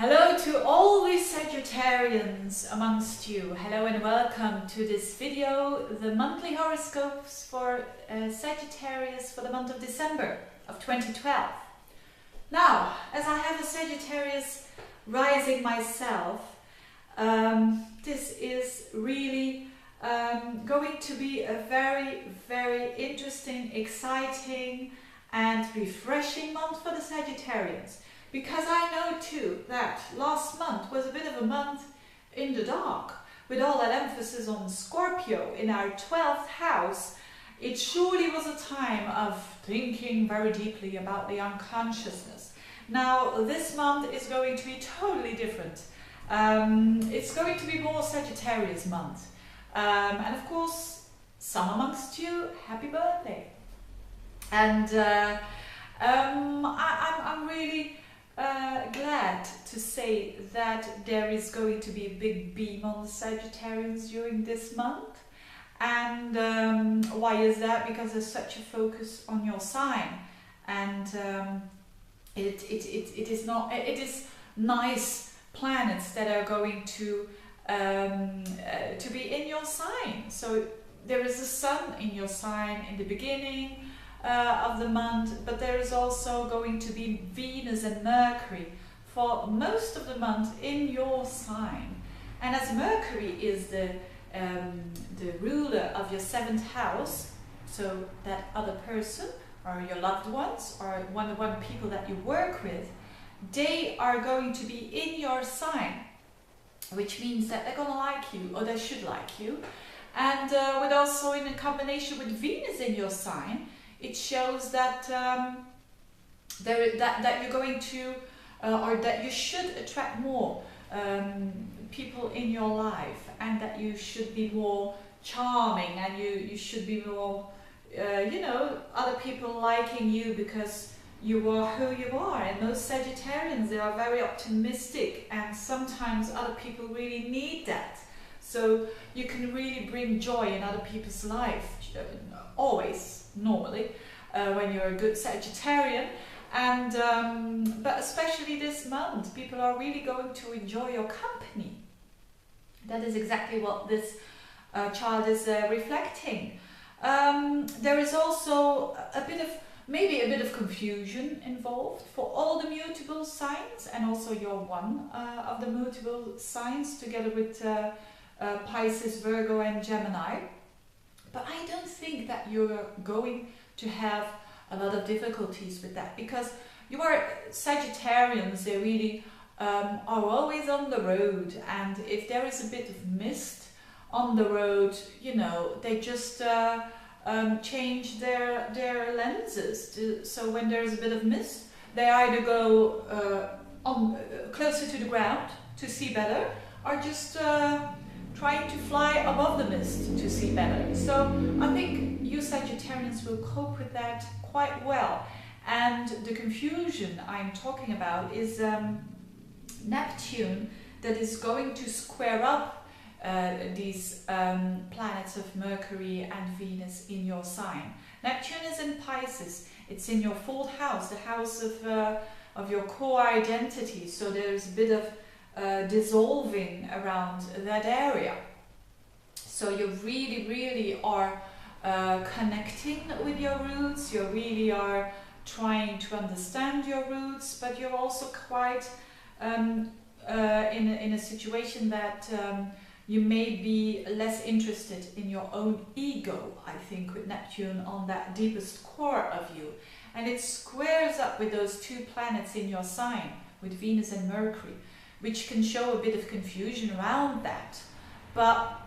Hello to all the Sagittarians amongst you. Hello and welcome to this video, the monthly horoscopes for Sagittarius for the month of December of 2012. Now, as I have a Sagittarius rising myself, this is really going to be a very interesting, exciting and refreshing month for the Sagittarians. Because I know too that last month was a bit of a month in the dark, with all that emphasis on Scorpio in our 12th house. It surely was a time of thinking very deeply about the unconsciousness. Now this month is going to be totally different. It's going to be more Sagittarius month. And of course, some amongst you, happy birthday. And I'm really glad to say that there is going to be a big beam on the Sagittarians during this month. And why is that? Because there's such a focus on your sign, and it is nice planets that are going to be in your sign. So there is the sun in your sign in the beginning of the month, but there is also going to be Venus and Mercury for most of the month in your sign. And as Mercury is the ruler of your 7th house, so that other person or your loved ones or one people that you work with, they are going to be in your sign, which means that they're gonna like you, or they should like you. And with also in a combination with Venus in your sign, it shows that that you're going to, or that you should attract more people in your life, and that you should be more charming, and you should be more, other people liking you because you are who you are. And most Sagittarians, they are very optimistic, and sometimes other people really need that. So you can really bring joy in other people's life, always, normally, when you're a good Sagittarian. And but especially this month, people are really going to enjoy your company. That is exactly what this chart is reflecting. There is also maybe a bit of confusion involved for all the mutable signs, and also your one of the mutable signs, together with Pisces, Virgo and Gemini. But I don't think that you're going to have a lot of difficulties with that, because you are Sagittarians. They really are always on the road, and if there is a bit of mist on the road, they just change their lenses. So when there's a bit of mist, they either go closer to the ground to see better, or just trying to fly above the mist to see better. So I think you Sagittarians will cope with that quite well. And the confusion I'm talking about is Neptune, that is going to square up these planets of Mercury and Venus in your sign. Neptune is in Pisces. It's in your 4th house, the house of your core identity. So there's a bit of dissolving around that area. So you really are connecting with your roots. You really are trying to understand your roots, but you're also quite in a situation that you may be less interested in your own ego, I think, with Neptune on that deepest core of you. And it squares up with those 2 planets in your sign, with Venus and Mercury, which can show a bit of confusion around that. But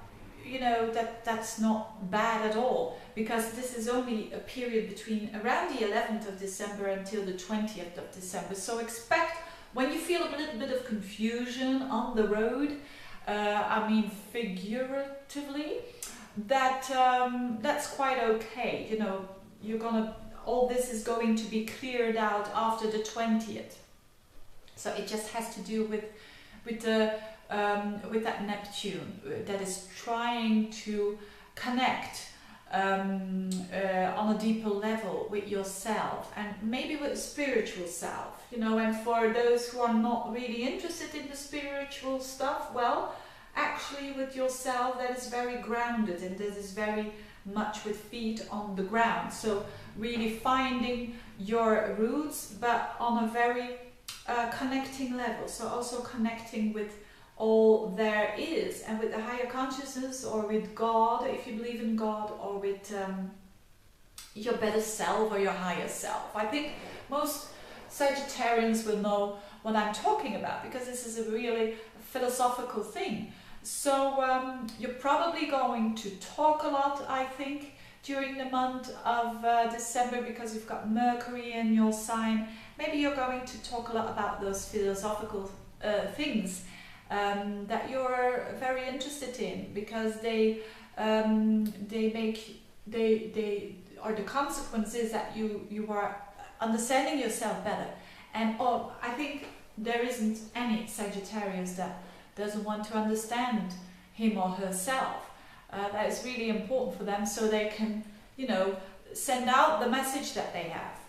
that's not bad at all, because this is only a period between around the 11th of December until the 20th of December. So expect, when you feel a little bit of confusion on the road, I mean figuratively, that's quite okay. All this is going to be cleared out after the 20th. So it just has to do with that Neptune that is trying to connect on a deeper level with yourself, and maybe with the spiritual self, you know. And for those who are not really interested in the spiritual stuff, well, actually with yourself, that is very grounded, and this is very much with feet on the ground. So really finding your roots, but on a very connecting level. So also connecting with all there is, and with the higher consciousness, or with God, if you believe in God, or with your better self or your higher self. I think most Sagittarians will know what I'm talking about, because this is a really philosophical thing. So you're probably going to talk a lot, I think, during the month of December, because you've got Mercury in your sign. Maybe you're going to talk a lot about those philosophical things that you're very interested in, because they are the consequences that you are understanding yourself better. And I think there isn't any Sagittarius that doesn't want to understand him or herself. That is really important for them, so they can, you know, send out the message that they have.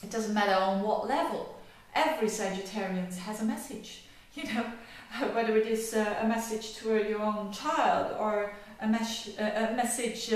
It doesn't matter on what level. Every Sagittarian has a message, you know, whether it is a message to your own child, or a message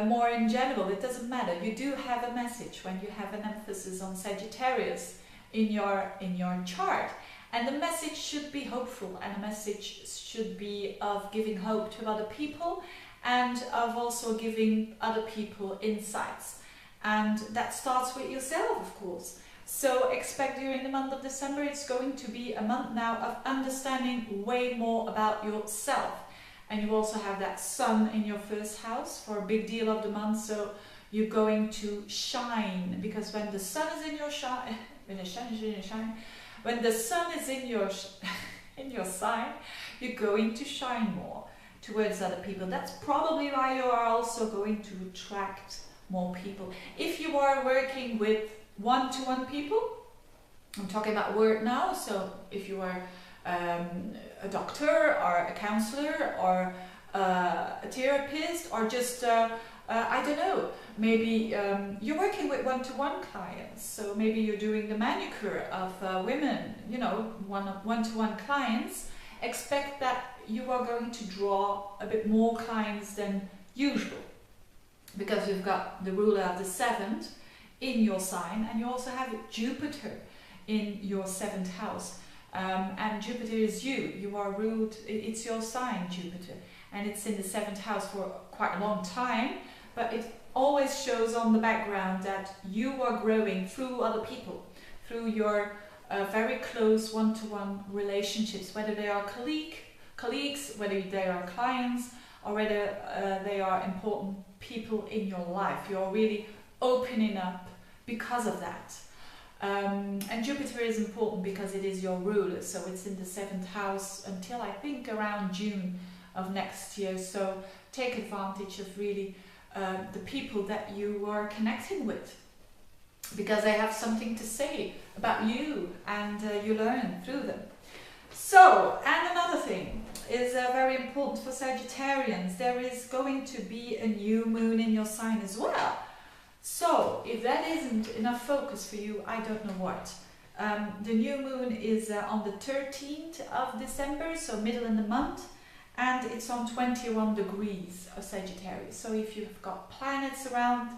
more in general. It doesn't matter. You do have a message when you have an emphasis on Sagittarius in your chart. And the message should be hopeful, and the message should be of giving hope to other people, and of also giving other people insights. And that starts with yourself, of course. So expect during the month of December, it's going to be a month now of understanding way more about yourself. And you also have that sun in your first house for a big deal of the month, so you're going to shine, because when the sun is in your when the sun is in your sign, you're going to shine more towards other people. That's probably why you are also going to attract more people. If you are working with one-to-one people, I'm talking about work now, so if you are a doctor, or a counselor, or a therapist, or just I don't know, maybe you're working with one-to-one clients, so maybe you're doing the manicure of women, you know, one-to-one clients. Expect that you are going to draw a bit more clients than usual, because you've got the ruler of the 7th in your sign, and you also have Jupiter in your 7th house. And Jupiter is you are ruled, it's your sign, Jupiter, and it's in the 7th house for quite a long time, but it always shows on the background that you are growing through other people, through your very close one-to-one relationships, whether they are colleagues, whether they are clients, or whether they are important people in your life. You're really opening up because of that. And Jupiter is important because it is your ruler, so it's in the 7th house until I think around June of next year. So take advantage of really the people that you are connecting with, because they have something to say about you, and you learn through them. So, and another thing is very important for Sagittarians. There is going to be a new moon in your sign as well. So, if that isn't enough focus for you, I don't know what. The new moon is on the 13th of December, so middle in the month, and it's on 21 degrees of Sagittarius. So if you've got planets around,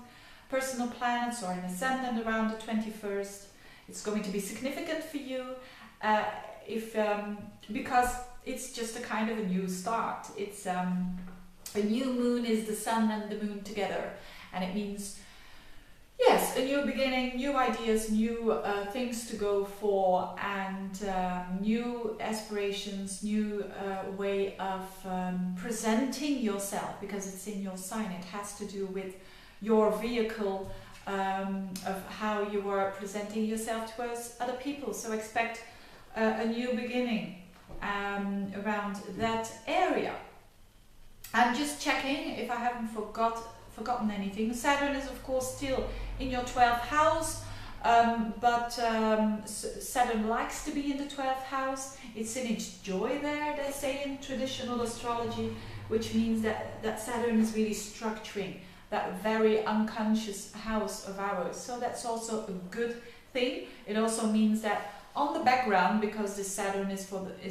personal planets, or an ascendant around the 21st, it's going to be significant for you, because it's just a kind of a new start. It's a new moon is the sun and the moon together, and it means, yes, a new beginning, new ideas, new things to go for, and new aspirations, new way of presenting yourself, because it's in your sign. It has to do with your vehicle of how you are presenting yourself towards other people. So expect a new beginning around that area. I'm just checking if I haven't forgotten anything. Saturn is of course still in your 12th house, Saturn likes to be in the 12th house. It's in its joy there, they say in traditional astrology, which means that Saturn is really structuring that very unconscious house of ours. So that's also a good thing. It also means that on the background, because this Saturn is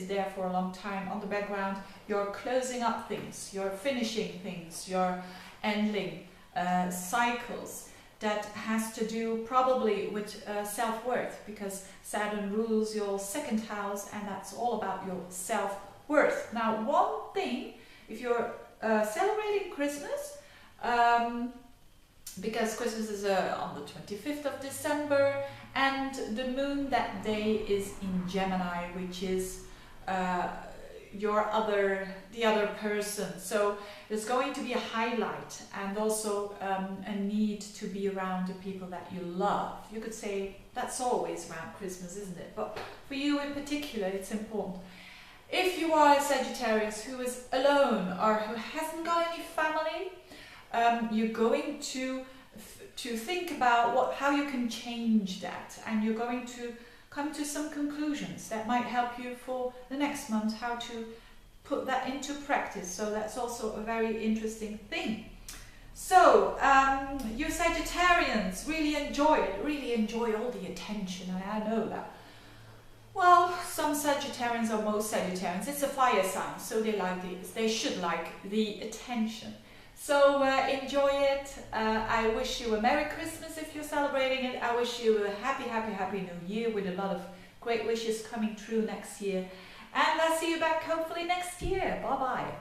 there for a long time, on the background you're closing up things, you're finishing things, you're ending cycles that has to do probably with self-worth, because Saturn rules your 2nd house, and that's all about your self-worth. Now, one thing, if you're celebrating Christmas, because Christmas is on the 25th of December, and the moon that day is in Gemini, which is the other person. So there's going to be a highlight, and also a need to be around the people that you love. You could say that's always around Christmas, isn't it? But for you in particular, it's important. If you are a Sagittarius who is alone or who hasn't got any family, you're going to think about how you can change that, and you're going to come to some conclusions that might help you for the next month, how to put that into practice. So that's also a very interesting thing. So you Sagittarians, really enjoy it, really enjoy all the attention, and I know that. Well, some Sagittarians, or most Sagittarians, it's a fire sign, so they should like the attention. So enjoy it. I wish you a Merry Christmas if you're celebrating it. I wish you a happy New Year with a lot of great wishes coming true next year. And I'll see you back hopefully next year. Bye bye.